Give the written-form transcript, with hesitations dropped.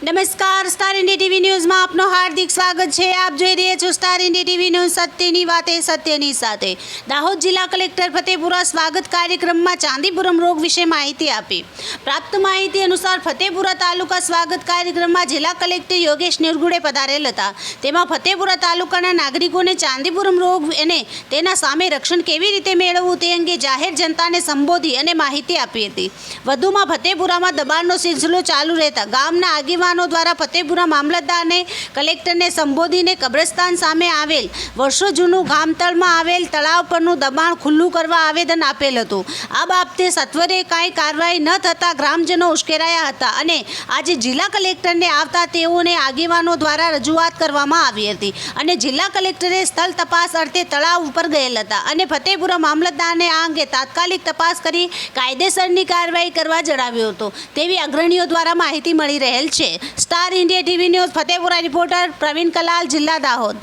નમસ્કાર, star India TV ન્યૂઝમાં આપનું હાર્દિક સ્વાગત છે। આપ જોઈ રહ્યા છો સ્ટાર ઇન્ડિયા ટીવી ન્યૂઝ, સત્યની વાતે સત્યની સાથે। દાહોદ જિલ્લા કલેક્ટર ફતેપુરા સ્વાગત કાર્યક્રમમાં ચાંદીપુરમ રોગ વિશે માહિતી આપી। પ્રાપ્ત માહિતી અનુસાર ફતેપુરા તાલુકા સ્વાગત કાર્યક્રમમાં જિલ્લા કલેક્ટર યોગેશ નિરગુડે પધારેલ હતા। તેમાં ફતેપુરા તાલુકાના નાગરિકોને ચાંદીપુરમ રોગ અને તેના સામે રક્ષણ કેવી રીતે મેળવવું તે અંગે જાહેર જનતાને સંબોધી અને માહિતી આપી હતી। વધુમાં ફતેપુરામાં દબાણનો સિલસિલો ચાલુ રહેતા ગામના આગેવાનો દ્વારા ફતેપુરા મામલતદારને કલેક્ટરને સંબોધીને કબ્રસ્તાન સામે આવેલ વર્ષો જૂનું ગામતળમાં આવેલ તળાવ પરનું દબાણ ખુલ્લું કરવા આવેદન આપેલ હતું। આ બાબતે સત્વરે કાંઈ કાર્યવાહી ન થતાં ગ્રામજનો ઉશ્કેરાયા હતા અને આજે જિલ્લા કલેક્ટરને આવતા તેઓને આગેવાનો દ્વારા રજૂઆત કરવામાં આવી હતી અને જિલ્લા કલેક્ટરે સ્થળ તપાસ અર્થે તળાવ ઉપર ગયેલ હતા અને ફતેપુરા મામલતદારને આ અંગે તાત્કાલિક તપાસ કરી કાયદેસરની કાર્યવાહી કરવા જણાવ્યું હતું તેવી અગ્રણીઓ દ્વારા માહિતી મળી રહેલ છે। Star India TV news Fatepura reporter Pravin Kalal, જિલ્લા દાહોદ।